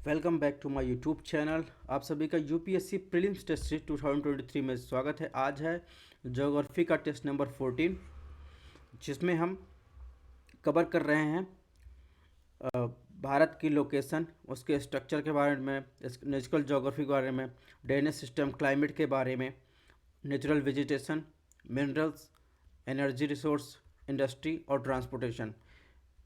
Welcome back to my YouTube channel. आप सभी का यूपीएससी प्रीलिम्स टेस्ट सीरीज 2023 में स्वागत है। आज है ज्योग्राफी का टेस्ट नंबर 14, जिसमें हम कवर कर रहे हैं भारत की लोकेशन, उसके स्ट्रक्चर के बारे में, नेचुरल ज्योग्राफी के बारे में, ड्रेनेज सिस्टम, क्लाइमेट के बारे में, natural vegetation, minerals, energy resource, industry और ट्रांसपोर्टेशन।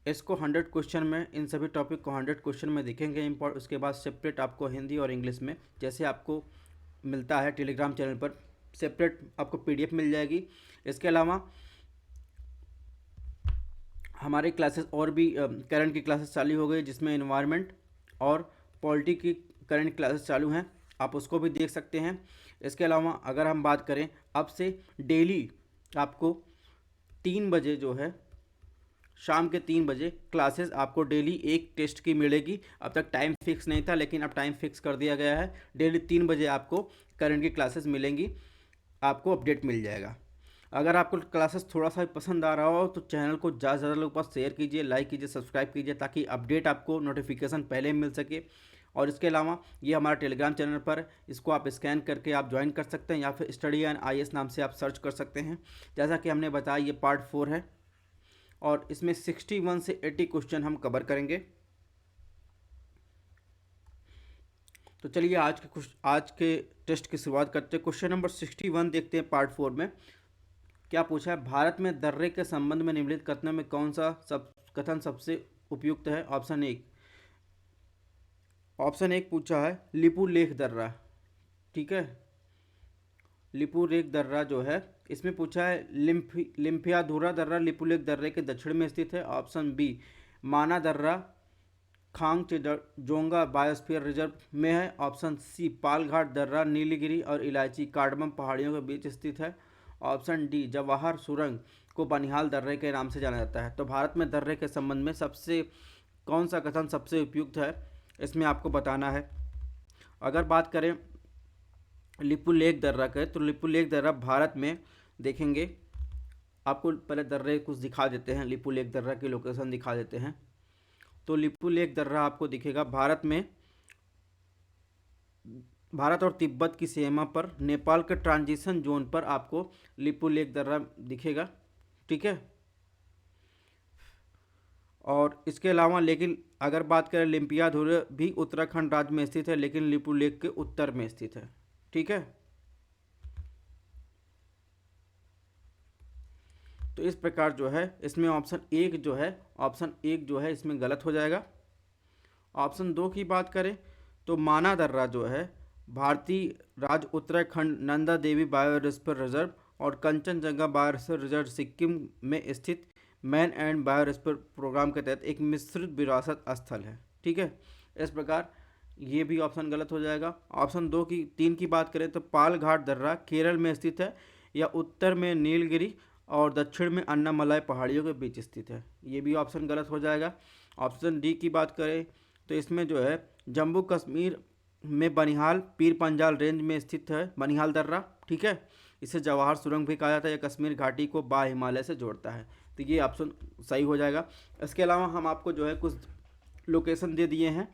इसको 100 क्वेश्चन में, इन सभी टॉपिक को 100 क्वेश्चन में दिखेंगे इम्पोर्ट। उसके बाद सेपरेट आपको हिंदी और इंग्लिश में, जैसे आपको मिलता है टेलीग्राम चैनल पर, सेपरेट आपको पीडीएफ मिल जाएगी। इसके अलावा हमारी क्लासेस और भी करंट की क्लासेस चालू हो गई, जिसमें इन्वायरमेंट और पॉलिटी की करंट क्लासेस चालू हैं, आप उसको भी देख सकते हैं। इसके अलावा अगर हम बात करें, अब से डेली आपको 3 बजे जो है, शाम के 3 बजे क्लासेस आपको डेली एक टेस्ट की मिलेगी। अब तक टाइम फिक्स नहीं था, लेकिन अब टाइम फिक्स कर दिया गया है। डेली 3 बजे आपको करंट की क्लासेस मिलेंगी, आपको अपडेट मिल जाएगा। अगर आपको क्लासेस थोड़ा सा भी पसंद आ रहा हो तो चैनल को ज़्यादा से ज़्यादा लोगों के पास शेयर कीजिए, लाइक कीजिए, सब्सक्राइब कीजिए, ताकि अपडेट आपको नोटिफिकेशन पहले मिल सके। और इसके अलावा ये हमारा टेलीग्राम चैनल पर, इसको आप स्कैन करके आप ज्वाइन कर सकते हैं, या फिर स्टडी एंड आईएएस नाम से आप सर्च कर सकते हैं। जैसा कि हमने बताया, ये पार्ट 4 है और इसमें 61 से 80 क्वेश्चन हम कवर करेंगे। तो चलिए आज के टेस्ट की शुरुआत करते हैं। क्वेश्चन नंबर 61 देखते हैं, पार्ट 4 में क्या पूछा है। भारत में दर्रे के संबंध में निम्नलिखित कथनों में कौन सा कथन सबसे उपयुक्त है। ऑप्शन एक पूछा है लिपू लेख दर्रा। ठीक है, लिपू लेख दर्रा जो है, इसमें पूछा है लिम्फियाधुरा दर्रा लिपुलेख दर्रे के दक्षिण में स्थित है। ऑप्शन बी माना दर्रा खांगचेजोंगा बायोस्फीयर रिजर्व में है। ऑप्शन सी पालघाट दर्रा नीलगिरी और इलायची कार्डमम पहाड़ियों के बीच स्थित है। ऑप्शन डी जवाहर सुरंग को बनिहाल दर्रे के नाम से जाना जाता है। तो भारत में दर्रे के संबंध में सबसे कौन सा कथन सबसे उपयुक्त है, इसमें आपको बताना है। अगर बात करें लिपुलेख दर्रा का, तो लिपुलेख दर्रा भारत में देखेंगे, आपको पहले दर्रे कुछ दिखा देते हैं, लिपुलेख दर्रा की लोकेशन दिखा देते हैं। तो लिपुलेख दर्रा आपको दिखेगा भारत और तिब्बत की सीमा पर, नेपाल के ट्रांजिशन जोन पर आपको लिपुलेख दर्रा दिखेगा। ठीक है, और इसके अलावा लेकिन अगर बात करें लिम्पियाधुरा भी उत्तराखंड राज्य में स्थित है, लेकिन लिपुलेख के उत्तर में स्थित है। ठीक है, तो इस प्रकार जो है इसमें ऑप्शन एक जो है इसमें गलत हो जाएगा। ऑप्शन 2 की बात करें तो माना दर्रा जो है भारतीय राज्य उत्तराखंड नंदा देवी बायोस्फीयर रिजर्व और कंचनजंगा बायोस्फीयर रिजर्व सिक्किम में स्थित मैन एंड बायोस्फीयर प्रोग्राम के तहत एक मिश्रित विरासत स्थल है। ठीक है, इस प्रकार ये भी ऑप्शन गलत हो जाएगा। ऑप्शन 3 की बात करें तो पालघाट दर्रा केरल में स्थित है, या उत्तर में नीलगिरी और दक्षिण में अन्नामलाई पहाड़ियों के बीच स्थित है। ये भी ऑप्शन गलत हो जाएगा। ऑप्शन डी की बात करें तो इसमें जो है जम्मू कश्मीर में बनिहाल पीर पंजाल रेंज में स्थित है बनिहाल दर्रा। ठीक है, इसे जवाहर सुरंग भी कहा जाता है, यह कश्मीर घाटी को बा हिमालय से जोड़ता है। तो ये ऑप्शन सही हो जाएगा। इसके अलावा हम आपको जो है कुछ लोकेशन दे दिए हैं।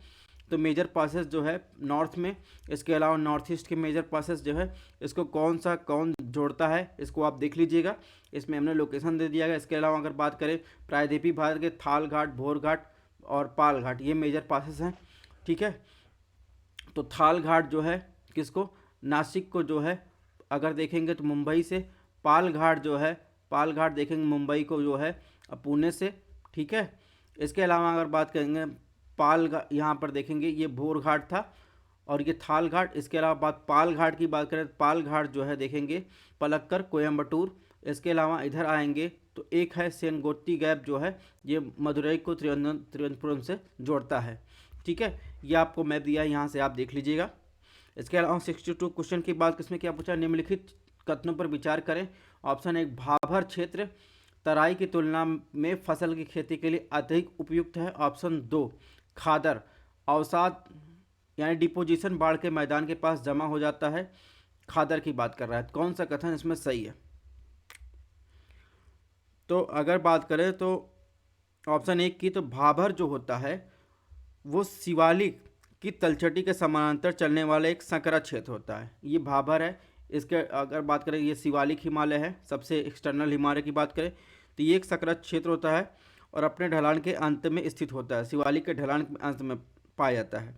तो मेजर पासेस जो है नॉर्थ में, इसके अलावा नॉर्थ ईस्ट के मेजर पासेस जो है, इसको कौन जोड़ता है, इसको आप देख लीजिएगा। इसमें हमने लोकेशन दे दिया है। इसके अलावा अगर बात करें प्रायद्वीपीय भारत के थाल घाट, भोर घाट और पाल घाट, ये मेजर पासेस हैं। ठीक है, तो थाल घाट जो है किसको, नासिक को जो है अगर देखेंगे तो मुंबई से, पाल घाट देखेंगे मुंबई को जो है पुणे से। ठीक है, इसके अलावा अगर बात करेंगे पाल घाट, यहाँ पर देखेंगे ये भोर घाट था और ये थाल घाट। इसके अलावा पाल घाट की बात करें तो पाल घाट जो है देखेंगे पलक्कर कोयम्बटूर। इसके अलावा इधर आएंगे तो एक है सेनगोत्ती गैप जो है, ये मदुरई को त्रिवेंद्रपुरम से जोड़ता है। ठीक है, ये आपको मैप दिया है, यहाँ से आप देख लीजिएगा। इसके अलावा 62 क्वेश्चन की बात किसमें क्या पूछा, निम्नलिखित कथनों पर विचार करें। ऑप्शन एक भाभर क्षेत्र तराई की तुलना में फसल की खेती के लिए अधिक उपयुक्त है। ऑप्शन 2 खादर अवसाद यानी डिपोजिशन बाढ़ के मैदान के पास जमा हो जाता है, खादर की बात कर रहा है। कौन सा कथन इसमें सही है। तो अगर बात करें तो ऑप्शन एक की, तो भाभर जो होता है वो शिवालिक की तलछटी के समानांतर चलने वाला एक संकरा क्षेत्र होता है। ये भाबर है। इसके अगर बात करें, ये शिवालिक हिमालय है, सबसे एक्सटर्नल हिमालय की बात करें तो ये एक संकरा क्षेत्र होता है और अपने ढलान के अंत में स्थित होता है। शिवालिक के ढलान के अंत में पाया जाता है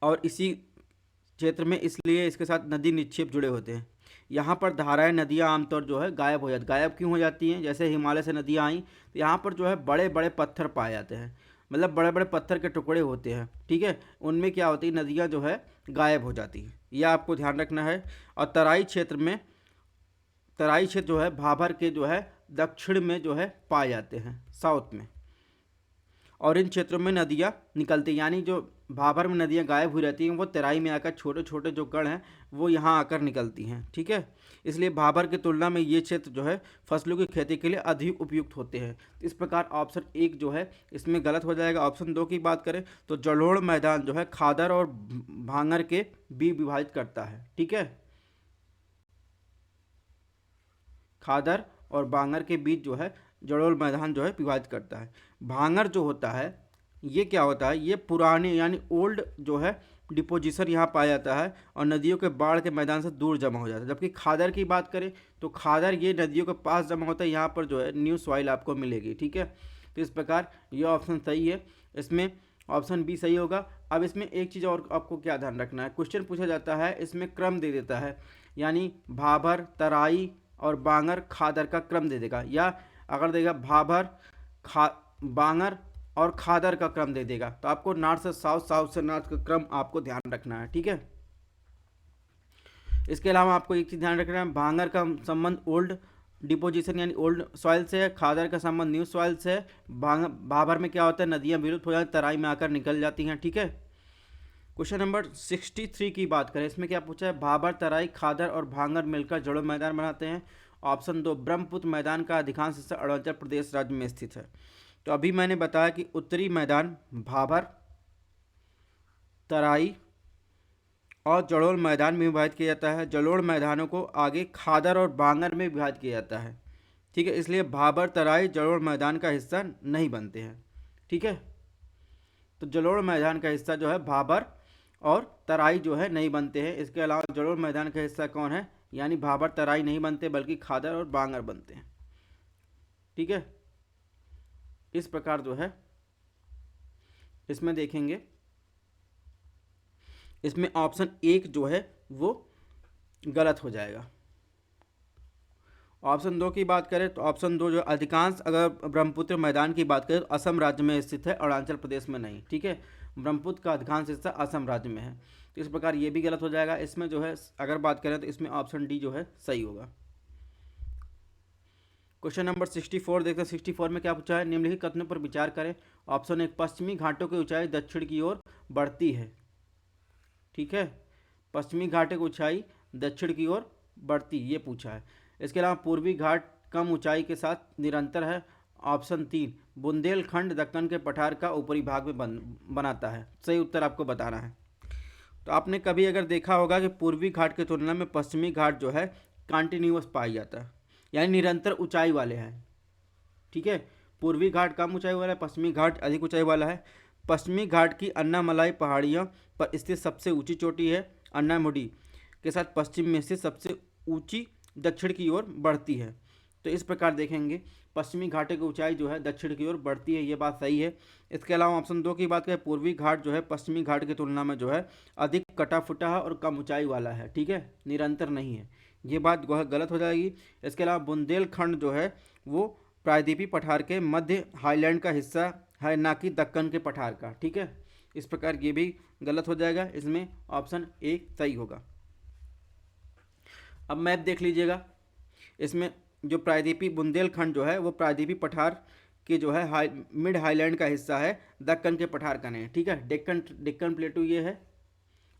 और इसी क्षेत्र में इसलिए इसके साथ नदी निक्षेप जुड़े होते हैं। यहाँ पर धाराएं, नदियाँ आमतौर जो है गायब हो जाती। गायब क्यों हो जाती हैं? जैसे हिमालय से नदियाँ आई तो यहाँ पर जो है बड़े बड़े पत्थर पाए जाते हैं, मतलब बड़े बड़े पत्थर के टुकड़े होते हैं, ठीक है। उनमें क्या होती है, नदियाँ जो है गायब हो जाती हैं। यह आपको ध्यान रखना है। और तराई क्षेत्र जो है भाबर के जो है दक्षिण में जो है पाए जाते हैं, साउथ में। और इन क्षेत्रों में नदियाँ निकलती हैं, यानी जो भाबर में नदियाँ गायब हुई रहती हैं वो तराई में आकर छोटे छोटे जो गढ़ हैं वो यहाँ आकर निकलती हैं, ठीक है। इसलिए भाबर की तुलना में ये क्षेत्र जो है फसलों की खेती के लिए अधिक उपयुक्त होते हैं। इस प्रकार ऑप्शन 1 जो है इसमें गलत हो जाएगा। ऑप्शन 2 की बात करें तो जलोढ़ मैदान जो है खादर और भांगर के बीच विभाजित करता है, ठीक है। खादर और बांगर के बीच जो है जलोढ़ मैदान जो है विभाजित करता है। भांगर जो होता है ये क्या होता है, ये पुराने यानी ओल्ड जो है डिपोजिशन यहाँ पाया जाता है और नदियों के बाढ़ के मैदान से दूर जमा हो जाता है। जबकि खादर की बात करें तो खादर ये नदियों के पास जमा होता है, यहाँ पर जो है न्यू सॉइल आपको मिलेगी, ठीक है। तो इस प्रकार ये ऑप्शन सही है, इसमें ऑप्शन बी सही होगा। अब इसमें एक चीज़ और आपको क्या ध्यान रखना है, क्वेश्चन पूछा जाता है इसमें क्रम दे देता है, यानी भाबर, तराई और बांगर, खादर का क्रम दे देगा, या अगर देगा भाबर, बांगर और खादर का क्रम दे देगा। तो आपको नॉर्थ से साउथ, साउथ से नॉर्थ का क्रम आपको ध्यान रखना है, ठीक है। इसके अलावा आपको एक चीज़ ध्यान रखना है, भांगर का संबंध ओल्ड डिपोजिशन यानी ओल्ड सॉइल से है, खादर का संबंध न्यू सॉइल से है। भाबर में क्या होता है, नदियाँ विलुप्त हो जाती, तराई में आकर निकल जाती हैं, ठीक है। क्वेश्चन नंबर 63 की बात करें, इसमें क्या पूछा है, भाबर, तराई, खादर और भांगर मिलकर जलोढ़ मैदान बनाते हैं। ऑप्शन 2 ब्रह्मपुत्र मैदान का अधिकांश हिस्सा अरुणाचल प्रदेश राज्य में स्थित है। तो अभी मैंने बताया कि उत्तरी मैदान भाबर, तराई और जलोढ़ मैदान में विभाजित किया जाता है। जलोढ़ मैदानों को आगे खादर और बांगर में विभाजित किया जाता है, ठीक है। इसलिए भाबर, तराई जलोढ़ मैदान का हिस्सा नहीं बनते हैं, ठीक है। तो जलोढ़ मैदान का हिस्सा जो है भाबर और तराई जो है नहीं बनते हैं। इसके अलावा जलोढ़ मैदान का हिस्सा कौन है, यानी भाबर, तराई नहीं बनते बल्कि खादर और बांगर बनते हैं, ठीक है। इस प्रकार जो है इसमें देखेंगे, इसमें ऑप्शन 1 जो है वो गलत हो जाएगा। ऑप्शन 2 की बात करें तो ऑप्शन 2 जो अधिकांश, अगर ब्रह्मपुत्र मैदान की बात करें तो असम राज्य में स्थित है, अरुणाचल प्रदेश में नहीं, ठीक है। ब्रह्मपुत्र का अधिकांश हिस्सा असम राज्य में है, तो इस प्रकार ये भी गलत हो जाएगा। इसमें जो है अगर बात करें तो इसमें ऑप्शन डी जो है सही होगा। क्वेश्चन नंबर 64 देखते हैं। 64 में क्या पूछा है, निम्नलिखित कथनों पर विचार करें। ऑप्शन 1 पश्चिमी घाटों की ऊंचाई दक्षिण की ओर बढ़ती है, ठीक है। पश्चिमी घाट की ऊंचाई दक्षिण की ओर बढ़ती, ये पूछा है। इसके अलावा पूर्वी घाट कम ऊंचाई के साथ निरंतर है। ऑप्शन 3 बुंदेलखंड दक्कन के पठार का ऊपरी भाग में बनाता है। सही उत्तर आपको बताना है। तो आपने कभी अगर देखा होगा कि पूर्वी घाट की तुलना में पश्चिमी घाट जो है कंटिन्यूअस पाया जाता है, यानी निरंतर ऊंचाई वाले हैं, ठीक है। पूर्वी घाट कम ऊंचाई वाला है, पश्चिमी घाट अधिक ऊंचाई वाला है। पश्चिमी घाट की अन्नामलाई पहाड़ियों पर स्थित सबसे ऊंची चोटी है अन्नामुडी के साथ पश्चिम में स्थित सबसे ऊंची दक्षिण की ओर बढ़ती है। तो इस प्रकार देखेंगे पश्चिमी घाटों की ऊंचाई जो है दक्षिण की ओर बढ़ती है, ये बात सही है। इसके अलावा ऑप्शन 2 की बात करें, पूर्वी घाट जो है पश्चिमी घाट की तुलना में जो है अधिक कटा फुटा है और कम ऊंचाई वाला है, ठीक है, निरंतर नहीं है, ये बात गलत हो जाएगी। इसके अलावा बुंदेलखंड जो है वो प्रायद्वीपीय पठार के मध्य हाईलैंड का हिस्सा है, ना कि दक्कन के पठार का, ठीक है। इस प्रकार ये भी गलत हो जाएगा, इसमें ऑप्शन 1 सही होगा। अब मैप देख लीजिएगा, इसमें जो प्रायद्वीपीय बुंदेलखंड जो है वो प्रायद्वीपीय पठार के जो है मिड हाईलैंड का हिस्सा है, दक्कन के पठार का नहीं है, ठीक है। डेक्कन प्लेटू ये है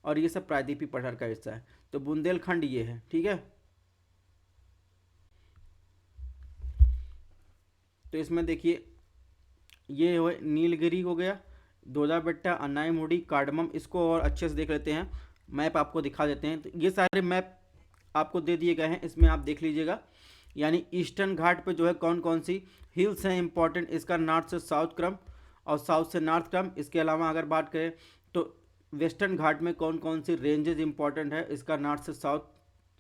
और ये सब प्रायद्वीपीय पठार का हिस्सा है। तो बुंदेलखंड ये है, ठीक है। तो इसमें देखिए ये हो नीलगिरी हो गया, दोदाबेट्टा, अन्नाईमुडी, कार्डमम। इसको और अच्छे से देख लेते हैं, मैप आपको दिखा देते हैं। तो ये सारे मैप आपको दे दिए गए हैं, इसमें आप देख लीजिएगा। यानी ईस्टर्न घाट पे जो है कौन कौन सी हिल्स हैं इंपॉर्टेंट, इसका नॉर्थ से साउथ क्रम। और साउथ से नॉर्थ क्रम। इसके अलावा अगर बात करें तो वेस्टर्न घाट में कौन कौन सी रेंजेस इंपॉर्टेंट है, इसका नॉर्थ से साउथ,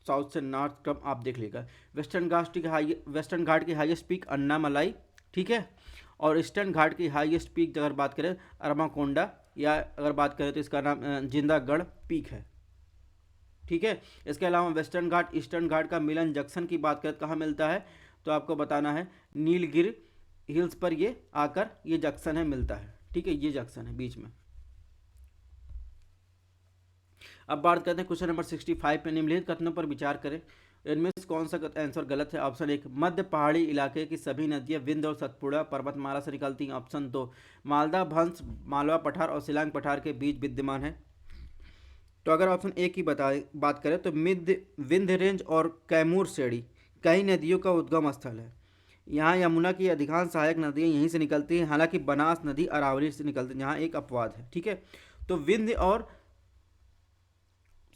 साउथ से नॉर्थ क्रम आप देख लीजिएगा। वेस्टर्न घाट की हाईएस्ट पीक अन्नामलाई, ठीक है। और ईस्टर्न घाट की हाईएस्ट पीक अगर बात करें अरमाकोंडा, या अगर बात करें तो इसका नाम जिंदागढ़ पीक है, ठीक है। इसके अलावा वेस्टर्न घाट ईस्टर्न घाट का मिलन जंक्शन की बात करें कहाँ मिलता है, तो आपको बताना है नीलगिरी हिल्स पर ये आकर ये जंक्शन है मिलता है, ठीक है, ये जंक्शन है बीच में। अब बात करते हैं क्वेश्चन नंबर 65 पे, निम्नलिखित कथनों पर विचार करें, इनमें से कौन सा आंसर गलत है। ऑप्शन 1, मध्य पहाड़ी इलाके की सभी नदियां विंध्य और सतपुड़ा पर्वतमाला से निकलती हैं। ऑप्शन 2, मालदा भंस मालवा पठार और सिलांग पठार के बीच विद्यमान है। तो अगर ऑप्शन ए की बात करें तो विंध्य रेंज और कैमूर श्रेणी कई नदियों का उद्गम स्थल है। यहाँ यमुना की अधिकांश सहायक नदियाँ यहीं से निकलती हैं, हालांकि बनास नदी अरावली से निकलती है, यहाँ एक अपवाद है, ठीक है। तो विंध्य और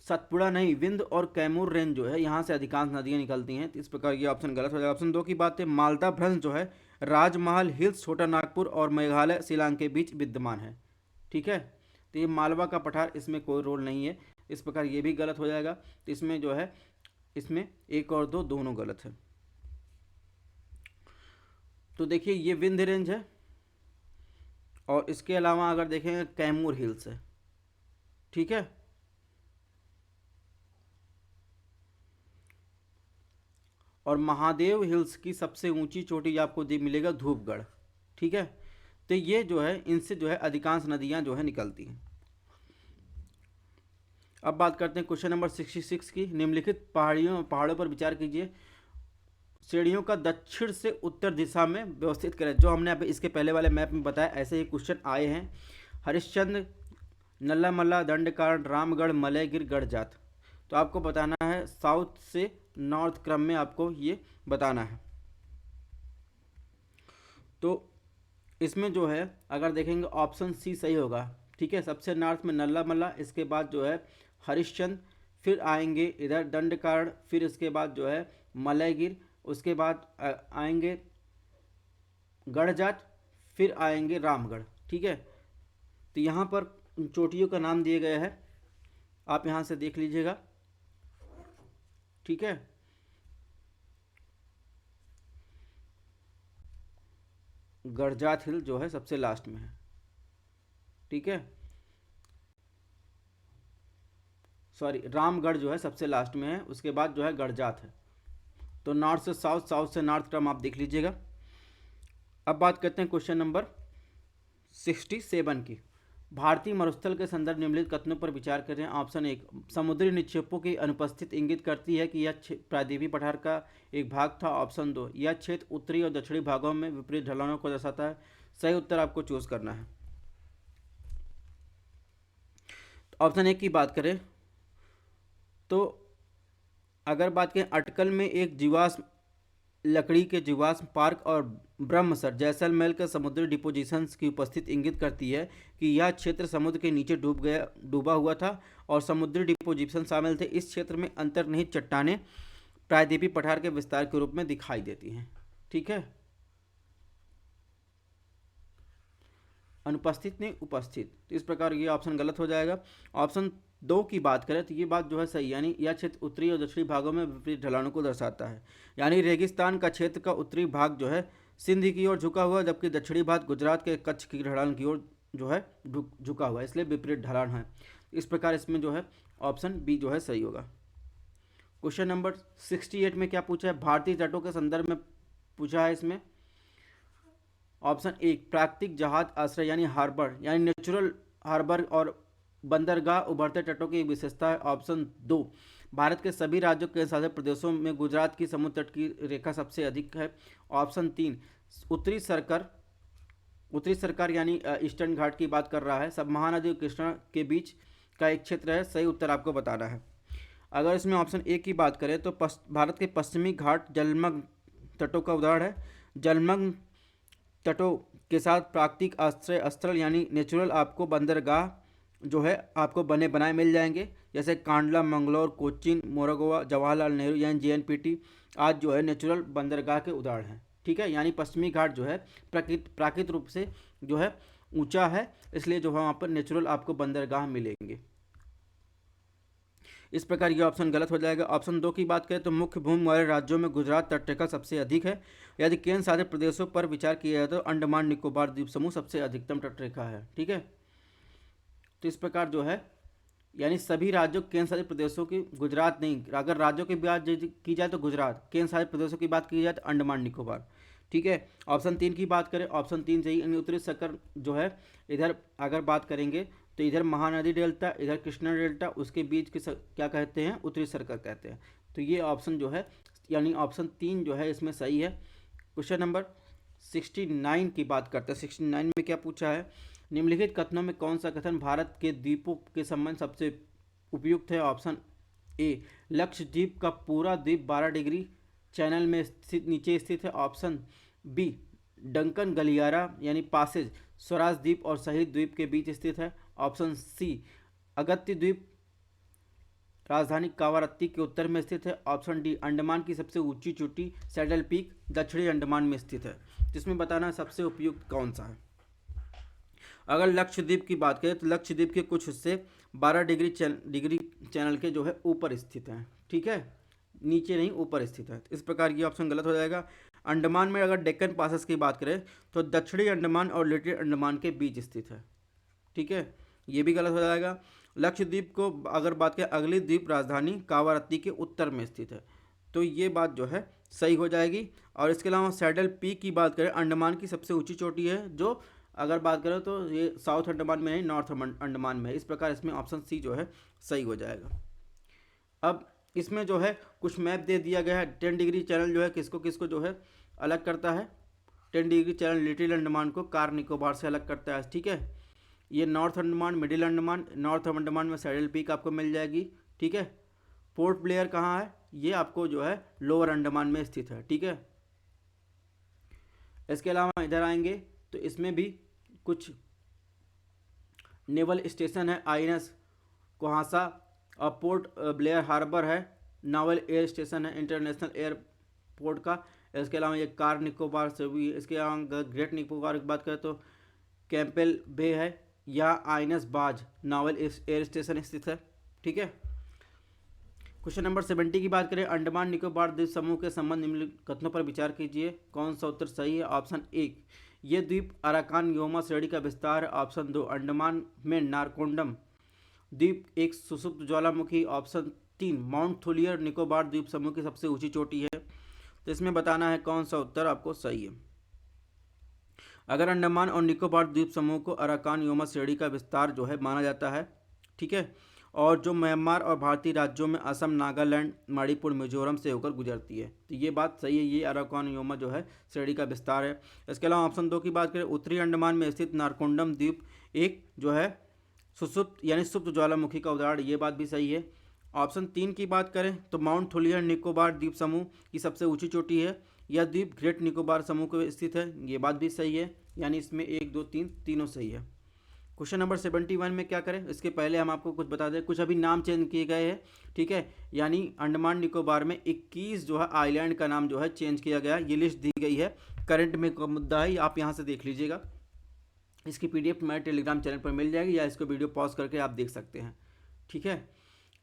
सतपुड़ा नहीं, विंध्य और कैमूर रेंज जो है यहाँ से अधिकांश नदियाँ निकलती हैं, तो इस प्रकार ये ऑप्शन गलत हो जाएगा। ऑप्शन 2 की बात है, मालदा भ्रंश जो है राजमहल हिल्स छोटा नागपुर और मेघालय शिलांग के बीच विद्यमान है, ठीक है। तो ये मालवा का पठार, इसमें कोई रोल नहीं है, इस प्रकार ये भी गलत हो जाएगा। तो इसमें जो है इसमें 1 और 2 दोनों गलत है। तो देखिए ये विंध्य रेंज है और इसके अलावा अगर देखेंगे कैमूर हिल्स है, ठीक है। और महादेव हिल्स की सबसे ऊंची चोटी आपको मिलेगा धूपगढ़, ठीक है। तो ये जो है इनसे जो है अधिकांश नदियां जो है निकलती हैं। अब बात करते हैं क्वेश्चन नंबर 66 की, निम्नलिखित पहाड़ों पर विचार कीजिए, श्रेणियों का दक्षिण से उत्तर दिशा में व्यवस्थित करें। जो हमने अभी इसके पहले वाले मैप में बताया ऐसे ही क्वेश्चन आए हैं। हरिश्चंद्र, नल्लामल्ला, दंडकारण्य, रामगढ़, मलयगिर, गढ़जात। तो आपको बताना है साउथ से नॉर्थ क्रम में आपको ये बताना है। तो इसमें जो है अगर देखेंगे ऑप्शन सी सही होगा, ठीक है। सबसे नॉर्थ में नल्लामल्ला, इसके बाद जो है हरिश्चंद्र, फिर आएंगे इधर दंडकारण्य, फिर इसके बाद जो है मलयगिर, उसके बाद आएंगे गढ़जाट, फिर आएंगे रामगढ़, ठीक है। तो यहाँ पर चोटियों का नाम दिए गए हैं, आप यहाँ से देख लीजिएगा, ठीक है। गढ़जात हिल जो है सबसे लास्ट में है, ठीक है। सॉरी, रामगढ़ जो है सबसे लास्ट में है, उसके बाद जो है गढ़जात है। तो नॉर्थ से साउथ, साउथ से नॉर्थ क्रम आप देख लीजिएगा। अब बात करते हैं क्वेश्चन नंबर 67 की, भारतीय मरुस्थल के संदर्भ निम्नलिखित कथनों पर विचार करें। ऑप्शन 1, समुद्री निक्षेपों की अनुपस्थिति इंगित करती है कि यह प्रायद्वीपीय पठार का एक भाग था। ऑप्शन 2, यह क्षेत्र उत्तरी और दक्षिणी भागों में विपरीत ढलानों को दर्शाता है। सही उत्तर आपको चूज करना है। ऑप्शन 1 की बात करें तो अगर बात करें अटकल में एक जीवाश्म लकड़ी के जीवाश्म पार्क और ब्रह्मसर जैसलमेर के समुद्री डिपोजिशंस की उपस्थिति इंगित करती है कि यह क्षेत्र समुद्र के नीचे डूबा हुआ था और समुद्री डिपोजिशन शामिल थे। इस क्षेत्र में अंतर्निहित चट्टानें प्रायद्वीपीय पठार के विस्तार के रूप में दिखाई देती हैं, ठीक है। अनुपस्थित नहीं, उपस्थित, तो इस प्रकार ये ऑप्शन गलत हो जाएगा। ऑप्शन 2 की बात करें तो ये बात जो है सही, यानी यह क्षेत्र उत्तरी और दक्षिणी भागों में विपरीत ढलानों को दर्शाता है। यानी रेगिस्तान का क्षेत्र का उत्तरी भाग जो है सिंध की ओर झुका हुआ, जबकि दक्षिणी भाग गुजरात के कच्छ की ढलान की ओर जो है झुका हुआ है, इसलिए विपरीत ढलान है। इस प्रकार इसमें जो है ऑप्शन बी जो है सही होगा। क्वेश्चन नंबर 68 में क्या पूछा है, भारतीय तटों के संदर्भ में पूछा है। इसमें ऑप्शन 1, प्राकृतिक जहाज आश्रय यानी हार्बर यानी नेचुरल हार्बर और बंदरगाह उभरते तटों की विशेषता है। ऑप्शन 2, भारत के सभी राज्यों के शासित प्रदेशों में गुजरात की समुद्र तट की रेखा सबसे अधिक है। ऑप्शन 3, उत्तरी सरकार यानी ईस्टर्न घाट की बात कर रहा है, सब महानदी और कृष्णा के बीच का एक क्षेत्र है। सही उत्तर आपको बताना है। अगर इसमें ऑप्शन 1 की बात करें तो भारत के पश्चिमी घाट जलमग्न तटों का उदाहरण है। जलमग्न तटों के साथ प्राकृतिक आश्रय स्थल यानी नेचुरल आपको बंदरगाह जो है आपको बने बनाए मिल जाएंगे, जैसे कांडला, मंगलौर, कोचीन, मोरगोवा, जवाहरलाल नेहरू यानी JNPT आज जो है नेचुरल बंदरगाह के उदाहरण हैं, ठीक है। यानी पश्चिमी घाट जो है प्राकृतिक रूप से जो है ऊंचा है, इसलिए जो है वहाँ पर नेचुरल आपको बंदरगाह मिलेंगे। इस प्रकार ये ऑप्शन गलत हो जाएगा। ऑप्शन 2 की बात करें तो मुख्य भूमि वाले राज्यों में गुजरात तटरेखा सबसे अधिक है। यदि केंद्र शासित प्रदेशों पर विचार किया जाए तो अंडमान निकोबार द्वीप समूह सबसे अधिकतम तटरेखा है। ठीक है, तो इस प्रकार जो है यानी सभी राज्यों केंद्र शासित प्रदेशों की, गुजरात नहीं, अगर राज्यों की बात की जाए तो गुजरात, केंद्र शासित प्रदेशों की बात की जाए तो अंडमान निकोबार। ठीक है, ऑप्शन 3 की बात करें, ऑप्शन 3 सही, यानी उत्तरी सर्कल जो है इधर अगर बात करेंगे तो इधर महानदी डेल्टा, इधर कृष्णा डेल्टा, उसके बीच के क्या कहते हैं, उत्तरी सर्कल कहते हैं। तो ये ऑप्शन जो है यानी ऑप्शन 3 जो है इसमें सही है। क्वेश्चन नंबर 69 की बात करते हैं। 69 में क्या पूछा है, निम्नलिखित कथनों में कौन सा कथन भारत के द्वीपों के संबंध सबसे उपयुक्त है। ऑप्शन ए, लक्षद्वीप का पूरा द्वीप 12 डिग्री चैनल में स्थित नीचे स्थित है। ऑप्शन बी, डंकन गलियारा यानी पासेज स्वराज द्वीप और शहीद द्वीप के बीच स्थित है। ऑप्शन सी, अगत्य द्वीप राजधानी कावारत्ती के उत्तर में स्थित है। ऑप्शन डी, अंडमान की सबसे ऊंची चोटी सैडल पीक दक्षिणी अंडमान में स्थित है। जिसमें बताना सबसे उपयुक्त कौन सा है। अगर लक्षद्वीप की बात करें तो लक्षद्वीप के कुछ हिस्से 12 डिग्री चैनल के जो है ऊपर स्थित हैं। ठीक है, नीचे नहीं, ऊपर स्थित है। इस प्रकार ये ऑप्शन गलत हो जाएगा। अंडमान में अगर डेक्कन पासेस की बात करें तो दक्षिणी अंडमान और लिटिल अंडमान के बीच स्थित है। ठीक है, ये भी गलत हो जाएगा। लक्षद्वीप को अगर बात करें, अगली द्वीप राजधानी कावारत्ती के उत्तर में स्थित है। तो ये बात जो है सही हो जाएगी। और इसके अलावा सैडल पीक की बात करें, अंडमान की सबसे ऊंची चोटी है, जो अगर बात करें तो ये साउथ अंडमान में नहीं, नॉर्थ अंडमान में है। इस प्रकार इसमें ऑप्शन सी जो है सही हो जाएगा। अब इसमें जो है कुछ मैप दे दिया गया है। 10 डिग्री चैनल जो है किसको किसको जो है अलग करता है। 10 डिग्री चैनल लिटिल अंडमान को कार निकोबार से अलग करता है। ठीक है, ये north Andaman, middle Andaman, north Andaman में सैडल पीक आपको मिल जाएगी। ठीक है, पोर्ट ब्लेयर कहाँ है, ये आपको जो है लोअर अंडमान में स्थित है। ठीक है, इसके अलावा इधर आएंगे तो इसमें भी कुछ नेवल स्टेशन है, आईएनएस कोहासा, और पोर्ट ब्लेयर हार्बर है, नावल एयर स्टेशन है इंटरनेशनल एयरपोर्ट का। इसके अलावा ये कार निकोबार से भी। इसके अलावा ग्रेट निकोबार की बात करें तो कैंपेल बे है, या आईएनएस बाज नावल एयर स्टेशन स्थित है। ठीक है, क्वेश्चन नंबर 70 की बात करें, अंडमान निकोबार द्वीप समूह के संबंध निम्नलिखित कथनों पर विचार कीजिए। कौन सा उत्तर सही है। ऑप्शन 1, ये द्वीप अराकान योमा श्रेणी का विस्तार है। ऑप्शन 2, अंडमान में नारकोंडम द्वीप एक सुषुप्त ज्वालामुखी। ऑप्शन 3, माउंट थुलियर निकोबार द्वीप समूह की सबसे ऊंची चोटी है। तो इसमें बताना है कौन सा उत्तर आपको सही है। अगर अंडमान और निकोबार द्वीप समूह को अराकान योमा श्रेणी का विस्तार जो है माना जाता है। ठीक है, और जो म्यांमार और भारतीय राज्यों में असम, नागालैंड, मणिपुर, मिजोरम से होकर गुजरती है। तो ये बात सही है, ये अराकान योमा जो है श्रेणी का विस्तार है। इसके अलावा ऑप्शन 2 की बात करें, उत्तरी अंडमान में स्थित नारकोंडम द्वीप एक जो है सुसुप्त यानी सुप्त ज्वालामुखी का उदाहरण, ये बात भी सही है। ऑप्शन 3 की बात करें तो माउंट थुलियर निकोबार द्वीप समूह की सबसे ऊंची चोटी है। यह द्वीप ग्रेट निकोबार समूह में स्थित है, ये बात भी सही है। यानी इसमें 1, 2, 3 तीनों सही है। क्वेश्चन नंबर 71 में क्या करें, इसके पहले हम आपको कुछ बता दें, कुछ अभी नाम चेंज किए गए हैं। ठीक है, यानी अंडमान निकोबार में 21 जो है आइलैंड का नाम जो है चेंज किया गया, ये लिस्ट दी गई है। करंट में का मुद्दा है, आप यहाँ से देख लीजिएगा। इसकी PDF मेरे टेलीग्राम चैनल पर मिल जाएगी, या इसको वीडियो पॉज करके आप देख सकते हैं। ठीक है,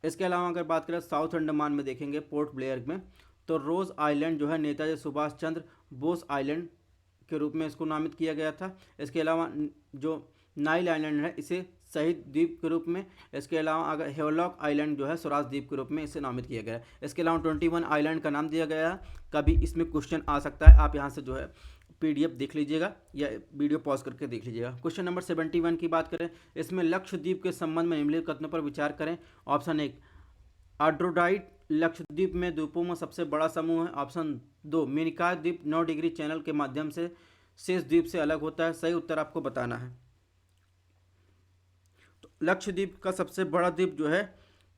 इसके अलावा अगर बात करें साउथ अंडमान में देखेंगे पोर्ट ब्लेयर में, तो रोज आइलैंड जो है नेताजी सुभाष चंद्र बोस आइलैंड के रूप में इसको नामित किया गया था। इसके अलावा जो नाइल आइलैंड है इसे शहीद द्वीप के रूप में। इसके अलावा अगर हेवलॉक आइलैंड जो है स्वराज द्वीप के रूप में इसे नामित किया गया है। इसके अलावा 21 आइलैंड का नाम दिया गया है। कभी इसमें क्वेश्चन आ सकता है, आप यहाँ से जो है PDF देख लीजिएगा या वीडियो पॉज करके देख लीजिएगा। क्वेश्चन नंबर 71 की बात करें, इसमें लक्षद्वीप के संबंध में निम्नलिखित कथनों पर विचार करें। ऑप्शन 1, आड्रोडाइट लक्षद्वीप में द्वीपों में सबसे बड़ा समूह है। ऑप्शन 2, मिनिकॉय द्वीप 9 डिग्री चैनल के माध्यम से शेष द्वीप से अलग होता है। सही उत्तर आपको बताना है। तो लक्षद्वीप का सबसे बड़ा द्वीप जो है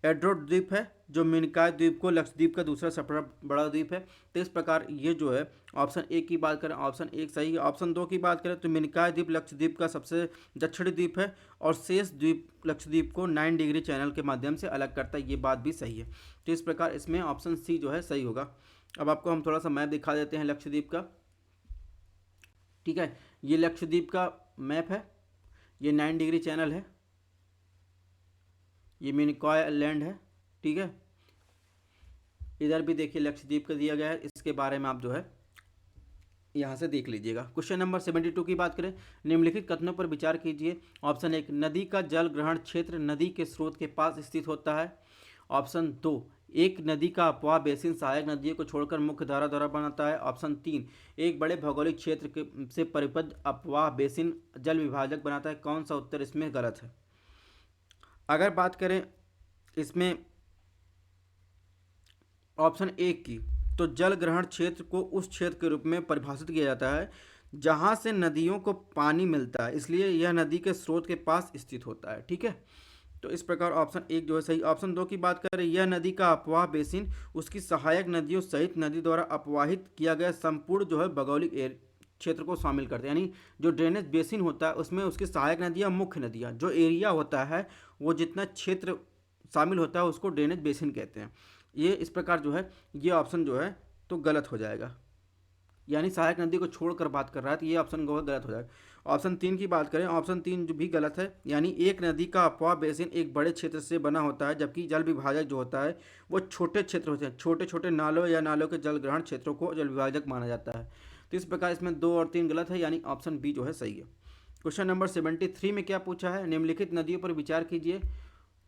एड्रोड द्वीप है, जो मिनिकॉय द्वीप को लक्षद्वीप का दूसरा सबसे बड़ा द्वीप है। तो इस प्रकार ये जो है ऑप्शन 1 की बात करें, ऑप्शन 1 सही है। ऑप्शन 2 की बात करें तो मिनिकॉय द्वीप लक्षद्वीप का सबसे दक्षिणी द्वीप है, और शेष द्वीप लक्षद्वीप को 9 डिग्री चैनल के माध्यम से अलग करता है, ये बात भी सही है। तो इस प्रकार इसमें ऑप्शन सी जो है सही होगा। अब आपको हम थोड़ा सा मैप दिखा देते हैं लक्षद्वीप का। ठीक है, ये लक्षद्वीप का मैप है। ये 9 डिग्री चैनल है, ये मिनिकॉय आइलैंड है, ठीक है। इधर भी देखिए लक्षद्वीप का दिया गया है, इसके बारे में आप जो है यहाँ से देख लीजिएगा। क्वेश्चन नंबर 72 की बात करें, निम्नलिखित कथनों पर विचार कीजिए। ऑप्शन 1, नदी का जल ग्रहण क्षेत्र नदी के स्रोत के पास स्थित होता है। ऑप्शन 2, एक नदी का अपवाह बेसिन सहायक नदियों को छोड़कर मुख्य धारा द्वारा बनाता है। ऑप्शन 3, एक बड़े भौगोलिक क्षेत्र से परिबद्ध अपवाह बेसिन जल विभाजक बनाता है। कौन सा उत्तर इसमें गलत है? अगर बात करें इसमें ऑप्शन 1 की, तो जल ग्रहण क्षेत्र को उस क्षेत्र के रूप में परिभाषित किया जाता है जहां से नदियों को पानी मिलता है, इसलिए यह नदी के स्रोत के पास स्थित होता है, ठीक है। तो इस प्रकार ऑप्शन 1 जो है सही। ऑप्शन 2 की बात करें, यह नदी का अपवाह बेसिन उसकी सहायक नदियों सहित नदी द्वारा अपवाहित किया गया संपूर्ण जो है भौगोलिक क्षेत्र को शामिल करते हैं। यानी जो ड्रेनेज बेसिन होता है उसमें उसकी सहायक नदियाँ, मुख्य नदियाँ, जो एरिया होता है वो जितना क्षेत्र शामिल होता है उसको ड्रेनेज बेसिन कहते हैं। ये इस प्रकार जो है ये ऑप्शन जो है तो गलत हो जाएगा, यानी सहायक नदी को छोड़कर बात कर रहा है तो ये ऑप्शन गलत हो जाएगा। ऑप्शन 3 की बात करें, ऑप्शन 3 जो भी गलत है, यानी एक नदी का अपवाह बेसिन एक बड़े क्षेत्र से बना होता है जबकि जल विभाजक जो होता है वो छोटे क्षेत्र होते हैं। छोटे छोटे नालों या नालों के जल ग्रहण क्षेत्रों को जल विभाजक माना जाता है। तो इस प्रकार इसमें 2 और 3 गलत है, यानी ऑप्शन बी जो है सही है। क्वेश्चन नंबर 73 में क्या पूछा है, निम्नलिखित नदियों पर विचार कीजिए।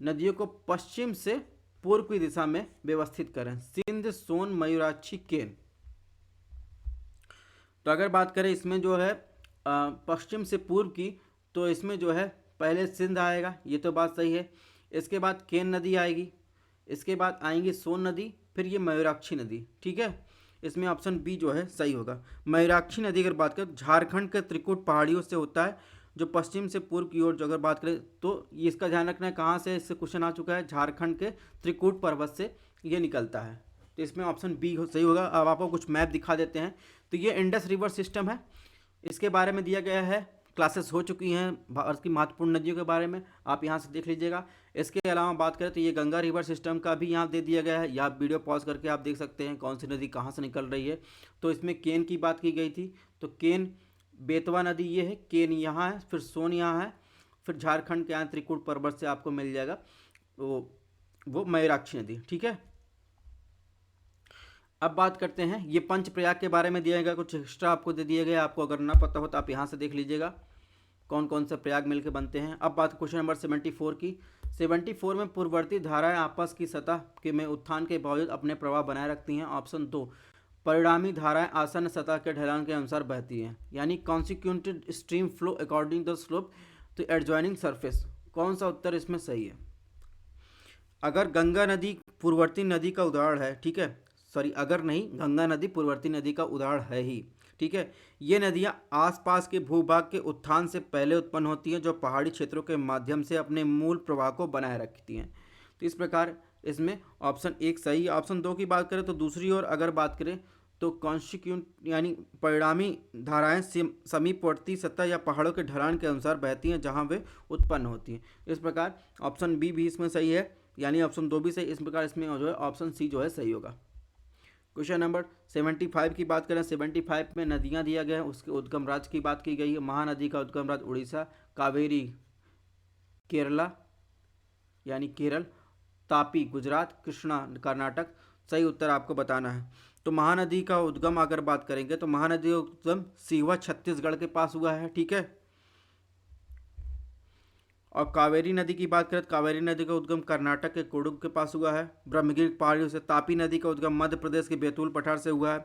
नदियों को पश्चिम से पूर्व की दिशा में व्यवस्थित करें। सिंध, सोन, मयूराक्षी, केन। तो अगर बात करें इसमें जो है पश्चिम से पूर्व की, तो इसमें जो है पहले सिंध आएगा, ये तो बात सही है। इसके बाद केन नदी आएगी, इसके बाद आएंगी सोन नदी, फिर ये मयूराक्षी नदी, ठीक है। इसमें ऑप्शन बी जो है सही होगा। मयूराक्षी नदी अगर बात करें झारखंड के त्रिकुट पहाड़ियों से होता है, जो पश्चिम से पूर्व की ओर जो अगर बात करें तो इसका ध्यान रखना है कहाँ से इससे क्वेश्चन आ चुका है, झारखंड के त्रिकुट पर्वत से ये निकलता है। तो इसमें ऑप्शन बी सही होगा। अब आपको कुछ मैप दिखा देते हैं। तो ये इंडस रिवर सिस्टम है, इसके बारे में दिया गया है, क्लासेस हो चुकी हैं भारत की महत्वपूर्ण नदियों के बारे में, आप यहाँ से देख लीजिएगा। इसके अलावा बात करें तो ये गंगा रिवर सिस्टम का भी यहाँ दे दिया गया है, या आप वीडियो पॉज करके आप देख सकते हैं कौन सी नदी कहाँ से निकल रही है। तो इसमें केन की बात की गई थी, तो केन बेतवा नदी ये है, केन यहाँ है, फिर सोन यहाँ है, फिर झारखंड के यहाँ त्रिकुट पर्वत से आपको मिल जाएगा तो वो मयूराक्षी नदी, ठीक है। अब बात करते हैं, ये पंच प्रयाग के बारे में दिया गया, कुछ एक्स्ट्रा आपको दे दिया गया, आपको अगर ना पता हो तो आप यहाँ से देख लीजिएगा कौन कौन से प्रयाग मिलकर बनते हैं। अब बात क्वेश्चन नंबर 74 की। 74 में पूर्ववर्ती धाराएं आपस की सतह के में उत्थान के बावजूद अपने प्रवाह बनाए रखती हैं। ऑप्शन 2, परिणामी धाराएं आसन्न सतह के ढलान के अनुसार बहती हैं, यानी consequented stream flow according the slope to adjoining surface. कौन सा उत्तर इसमें सही है? अगर गंगा नदी पूर्ववर्ती नदी का उदाहरण है, ठीक है, सॉरी अगर नहीं, गंगा नदी पूर्ववर्ती नदी का उदाहरण है ही, ठीक है। ये नदियाँ आसपास के भूभाग के उत्थान से पहले उत्पन्न होती हैं जो पहाड़ी क्षेत्रों के माध्यम से अपने मूल प्रवाह को बनाए रखती हैं। तो इस प्रकार इसमें ऑप्शन 1 सही। ऑप्शन 2 की बात करें तो दूसरी ओर अगर बात करें तो कॉन्स्टिक्यूंट यानी परिणामी धाराएं समीपवर्ती सतह या पहाड़ों के ढलान के अनुसार बहती हैं जहां वे उत्पन्न होती हैं। इस प्रकार ऑप्शन बी भी इसमें सही है, यानी ऑप्शन 2 भी सही। इस प्रकार इसमें जो है ऑप्शन सी जो है सही होगा। क्वेश्चन नंबर 75 की बात करें, 75 में नदियां दिया गया है, उसके उद्गम राज्य की बात की गई है। महानदी का उद्गम राज्य उड़ीसा, कावेरी केरला यानी केरल, तापी गुजरात, कृष्णा कर्नाटक। सही उत्तर आपको बताना है। तो महानदी का उद्गम अगर बात करेंगे तो महानदी का उद्गम सीवा छत्तीसगढ़ के पास हुआ है, ठीक है। और कावेरी नदी की बात करें तो कावेरी नदी का उद्गम कर्नाटक के कोडुग के पास हुआ है, ब्रह्मगिरी पहाड़ियों से। तापी नदी का उद्गम मध्य प्रदेश के बैतूल पठार से हुआ है।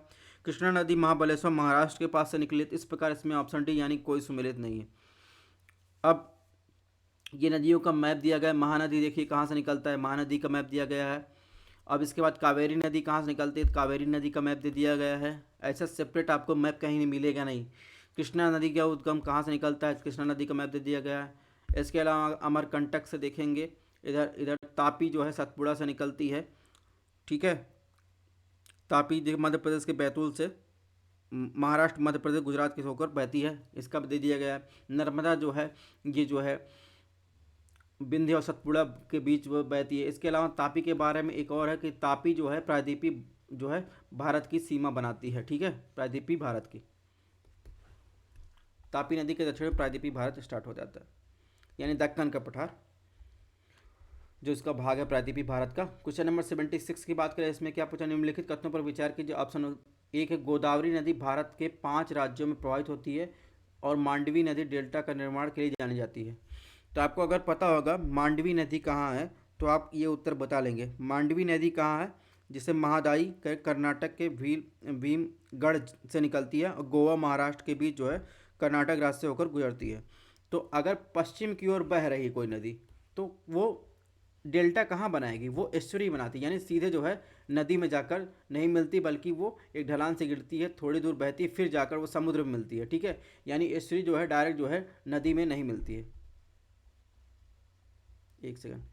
कृष्णा नदी महाबलेश्वर महाराष्ट्र के पास से निकली। इस प्रकार इसमें ऑप्शन डी यानी कोई सुमेलित नहीं है। अब ये नदियों का मैप दिया गया है। महानदी देखिए कहाँ से निकलता है, महानदी का मैप दिया गया है। अब इसके बाद कावेरी नदी कहाँ से निकलती है, तो कावेरी नदी का मैप दे दिया गया है। ऐसा सेपरेट आपको मैप कहीं नहीं मिलेगा नहीं। कृष्णा नदी का उद्गम कहाँ से निकलता है, कृष्णा नदी का मैप दे दिया गया है। इसके अलावा अमरकंटक से देखेंगे, इधर इधर तापी जो है सतपुड़ा से निकलती है, ठीक है। तापी मध्य प्रदेश के बैतूल से महाराष्ट्र, मध्य प्रदेश, गुजरात के होकर बहती है, इसका भी दे दिया गया है। नर्मदा जो है ये जो है विंध्य और सतपुड़ा के बीच वो बहती है। इसके अलावा तापी के बारे में एक और है कि तापी जो है प्रायद्वीपी जो है भारत की सीमा बनाती है, ठीक है, प्रायद्वीपी भारत की। तापी नदी के दक्षिण में प्रायद्वीपी भारत स्टार्ट हो जाता है। यानी दक्कन का पठार जो इसका भाग है प्रायद्वीपीय भारत का। क्वेश्चन नंबर 76 की बात करें, इसमें क्या पूछा, निम्नलिखित कथनों पर विचार कीजिए। ऑप्शन एक है, गोदावरी नदी भारत के 5 राज्यों में प्रवाहित होती है और मांडवी नदी डेल्टा का निर्माण के लिए जानी जाती है। तो आपको अगर पता होगा मांडवी नदी कहाँ है तो आप ये उत्तर बता लेंगे। मांडवी नदी कहाँ है, जिसे महादाई कर्नाटक के भीमगढ़ से निकलती है और गोवा महाराष्ट्र के बीच जो है कर्नाटक राज्य से होकर गुजरती है। तो अगर पश्चिम की ओर बह रही कोई नदी तो वो डेल्टा कहाँ बनाएगी, वो एस्चुरी बनाती है, यानी सीधे जो है नदी में जाकर नहीं मिलती बल्कि वो एक ढलान से गिरती है, थोड़ी दूर बहती है, फिर जाकर वो समुद्र में मिलती है। ठीक है, यानी एस्चुरी जो है डायरेक्ट जो है नदी में नहीं मिलती है। एक सेकंड।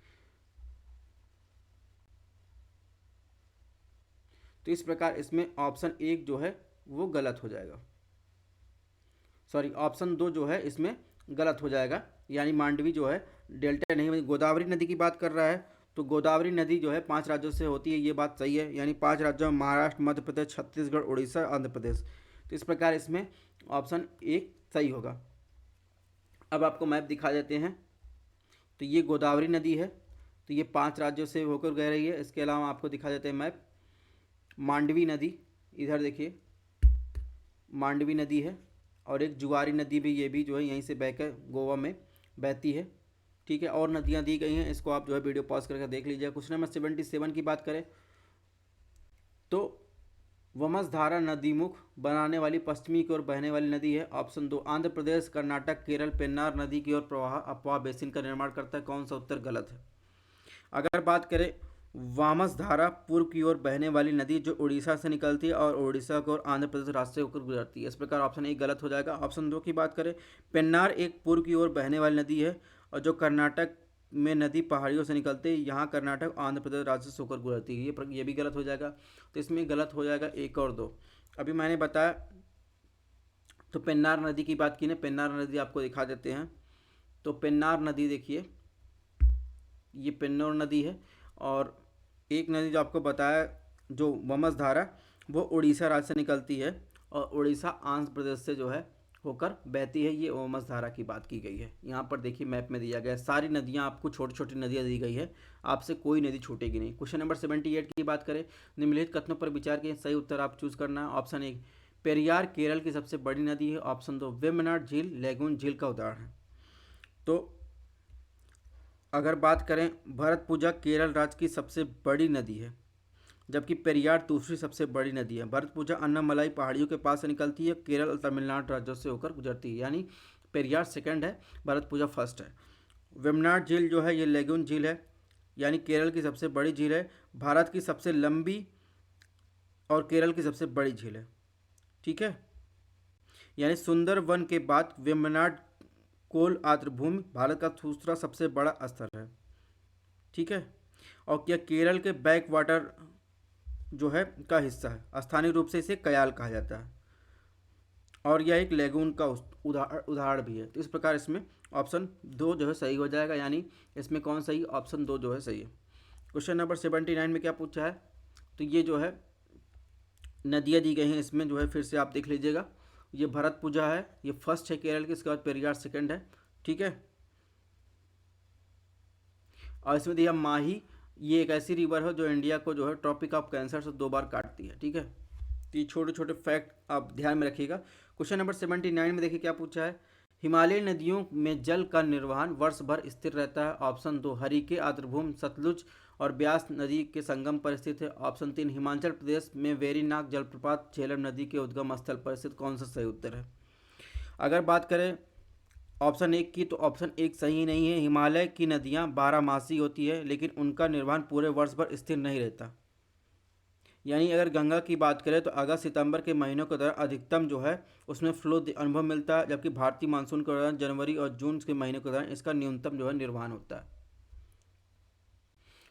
तो इस प्रकार इसमें ऑप्शन एक जो है वो गलत हो जाएगा, सॉरी ऑप्शन दो जो है इसमें गलत हो जाएगा, यानी मांडवी जो है डेल्टा नहीं। गोदावरी नदी की बात कर रहा है तो गोदावरी नदी जो है 5 राज्यों से होती है, ये बात सही है, यानी 5 राज्यों में महाराष्ट्र, मध्य प्रदेश, छत्तीसगढ़, उड़ीसा, आंध्र प्रदेश। तो इस प्रकार इसमें ऑप्शन एक सही होगा। अब आपको मैप दिखा देते हैं। तो ये गोदावरी नदी है, तो ये 5 राज्यों से होकर गह रही है। इसके अलावा आपको दिखा देते हैं मैप, मांडवी नदी इधर देखिए, मांडवी नदी है, और एक जुआरी नदी भी, ये भी जो है यहीं से बहकर गोवा में बहती है। ठीक है, और नदियाँ दी गई हैं, इसको आप जो है वीडियो पॉज करके देख लीजिए। क्वेश्चन नंबर 77 की बात करें तो वमसधारा नदीमुख बनाने वाली पश्चिमी की ओर बहने वाली नदी है। ऑप्शन दो, आंध्र प्रदेश, कर्नाटक, केरल पेन्नार नदी की ओर प्रवाह अफवाह बेसिन का निर्माण करता है। कौन सा उत्तर गलत है? अगर बात करें वामसधारा पूर्व की ओर बहने वाली नदी जो उड़ीसा से निकलती है और उड़ीसा को और आंध्र प्रदेश रास्ते होकर गुजरती है, इस प्रकार ऑप्शन एक गलत हो जाएगा। ऑप्शन दो की बात करें, पेन्नार एक पूर्व की ओर बहने वाली नदी है और जो कर्नाटक में नदी पहाड़ियों से निकलती है, यहाँ कर्नाटक आंध्र प्रदेश राज्य से होकर गुजरती है, ये भी गलत हो जाएगा। तो इसमें गलत हो जाएगा एक और दो। अभी मैंने बताया तो पेन्नार नदी की बात की ना, पेन्नार नदी आपको दिखा देते हैं। तो पेन्नार नदी देखिए, ये पेन्नौर नदी है, और एक नदी जो आपको बताया जो वमसधारा, वो उड़ीसा राज्य से निकलती है और उड़ीसा आंध्र प्रदेश से जो है होकर बहती है। ये वमसधारा की बात की गई है। यहाँ पर देखिए मैप में दिया गया है, सारी नदियाँ आपको छोटी छोटी नदियाँ दी गई है, आपसे कोई नदी छूटेगी नहीं। क्वेश्चन नंबर 78 की बात करें, निम्नलिखित कथनों पर विचार के सही उत्तर आप चूज करना है। ऑप्शन एक, पेरियार केरल की सबसे बड़ी नदी है। ऑप्शन दो, वेम्बनाड झील लेगून झील का उदाहरण है। तो अगर बात करें, भरतपुजा केरल राज्य की सबसे बड़ी नदी है, जबकि पेरियार दूसरी सबसे बड़ी नदी है। भरतपुजा अन्नामलाई पहाड़ियों के पास से निकलती है, केरल और तमिलनाडु राज्यों से होकर गुजरती है, यानी पेरियार सेकंड है, भरतपुजा फर्स्ट है। वेम्बनाड झील जो है ये लेगून झील है, यानी केरल की सबसे बड़ी झील है, भारत की सबसे लंबी और केरल की सबसे बड़ी झील है। ठीक है, यानी सुंदरवन के बाद वेम्बनाड कोल आर्द्रभूमि भारत का दूसरा सबसे बड़ा स्थल है। ठीक है, और क्या केरल के बैक वाटर जो है का हिस्सा है, स्थानीय रूप से इसे कयाल कहा जाता है, और यह एक लेगून का उदाहरण भी है। तो इस प्रकार इसमें ऑप्शन दो जो है सही हो जाएगा, यानी इसमें कौन सही, ऑप्शन दो जो है सही है। क्वेश्चन नंबर 79 में क्या पूछा है, तो ये जो है नदियाँ दी गई हैं, इसमें जो है फिर से आप देख लीजिएगा, ये भरतपुजा है, ये फर्स्ट है केरल की, इसके बाद पेरियार सेकंड है। ठीक है, और इसमें दिया माही, ये एक ऐसी रिवर है जो इंडिया को जो है ट्रॉपिक ऑफ कैंसर से 2 बार काटती है। ठीक है, तो ये छोटे छोटे फैक्ट आप ध्यान में रखिएगा। क्वेश्चन नंबर 79 में देखिए क्या पूछा है, हिमालयी नदियों में जल का निर्वहन वर्ष भर स्थिर रहता है। ऑप्शन दो, हरीके आर्द्रभूमि सतलुज और ब्यास नदी के संगम पर स्थित है। ऑप्शन तीन, हिमाचल प्रदेश में वेरीनाग जलप्रपात झेलम नदी के उद्गम स्थल पर स्थित। कौन सा सही उत्तर है? अगर बात करें ऑप्शन एक की, तो ऑप्शन एक सही नहीं है। हिमालय की नदियाँ 12 मासी होती है, लेकिन उनका निर्वहन पूरे वर्ष भर स्थिर नहीं रहता। यानी अगर गंगा की बात करें तो अगस्त सितंबर के महीनों के दौरान अधिकतम जो है उसमें फ्लो अनुभव मिलता है, जबकि भारतीय मानसून के दौरान जनवरी और जून के महीनों के दौरान इसका न्यूनतम जो है निर्वहन होता है।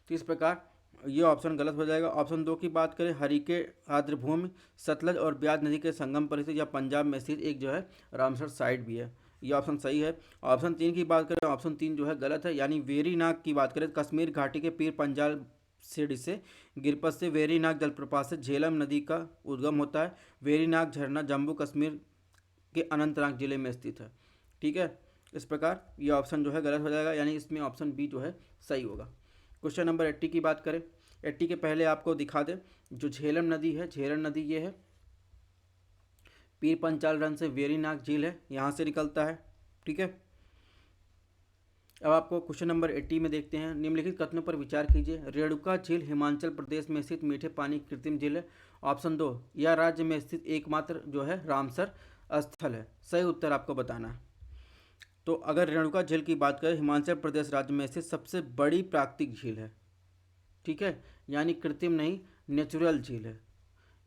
तो इस प्रकार ये ऑप्शन गलत हो जाएगा। ऑप्शन दो की बात करें, हरीके आर्द्रभूमि सतलज और ब्यास नदी के संगम पर स्थित या पंजाब में स्थित एक जो है रामसर साइट भी है, ये ऑप्शन सही है। ऑप्शन तीन की बात करें, ऑप्शन तीन जो है गलत है, यानी वेरीनाग की बात करें कश्मीर घाटी के पीर पंजाल सिड से गिरपत से वेरीनाग जलप्रपात से झेलम नदी का उद्गम होता है। वेरीनाग झरना जम्मू कश्मीर के अनंतनाग जिले में स्थित है। ठीक है, इस प्रकार ये ऑप्शन जो है गलत हो जाएगा, यानी इसमें ऑप्शन बी जो है सही होगा। क्वेश्चन नंबर 80 की बात करें। 80 के पहले आपको दिखा दें, जो झेलम नदी है, झेलम नदी ये है पीर पंचाल रन से वेरीनाग झील है, यहाँ से निकलता है। ठीक है, अब आपको क्वेश्चन नंबर 80 में देखते हैं। निम्नलिखित कथनों पर विचार कीजिए। रेणुका झील हिमाचल प्रदेश में स्थित मीठे पानी की कृत्रिम झील है। ऑप्शन 2, यह राज्य में स्थित एकमात्र जो है रामसर स्थल है। सही उत्तर आपको बताना है। तो अगर रेणुका झील की बात करें, हिमाचल प्रदेश राज्य में स्थित सबसे बड़ी प्राकृतिक झील है। ठीक है, यानी कृत्रिम नहीं, नेचुरल झील है।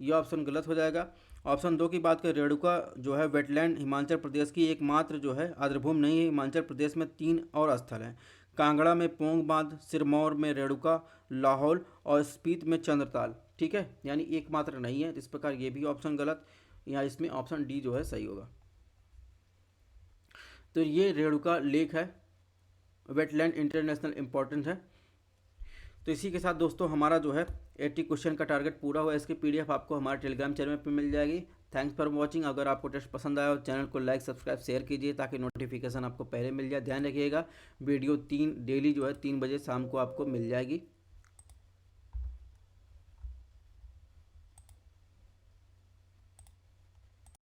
यह ऑप्शन गलत हो जाएगा। ऑप्शन 2 की बात करें, रेणुका जो है वेटलैंड हिमाचल प्रदेश की एकमात्र जो है आर्द्रभूमि नहीं है। हिमाचल प्रदेश में 3 और स्थल हैं, कांगड़ा में पोंग बांध, सिरमौर में रेणुका, लाहौल और स्पीत में चंद्रताल। ठीक है, यानी एकमात्र नहीं है, इस प्रकार ये भी ऑप्शन गलत। यहाँ इसमें ऑप्शन डी जो है सही होगा। तो ये रेणुका लेक है, वेटलैंड इंटरनेशनल इम्पोर्टेंट है। तो इसी के साथ दोस्तों हमारा जो है 80 क्वेश्चन का टारगेट पूरा हुआ। इसकी पीडीएफ आपको हमारे टेलीग्राम चैनल पर मिल जाएगी। Thanks for watching. अगर आपको टेस्ट पसंद आया हो चैनल को लाइक सब्सक्राइब शेयर कीजिए ताकि नोटिफिकेशन आपको पहले मिल जाए। ध्यान रखिएगा वीडियो 3 डेली जो है 3 बजे शाम को आपको मिल जाएगी।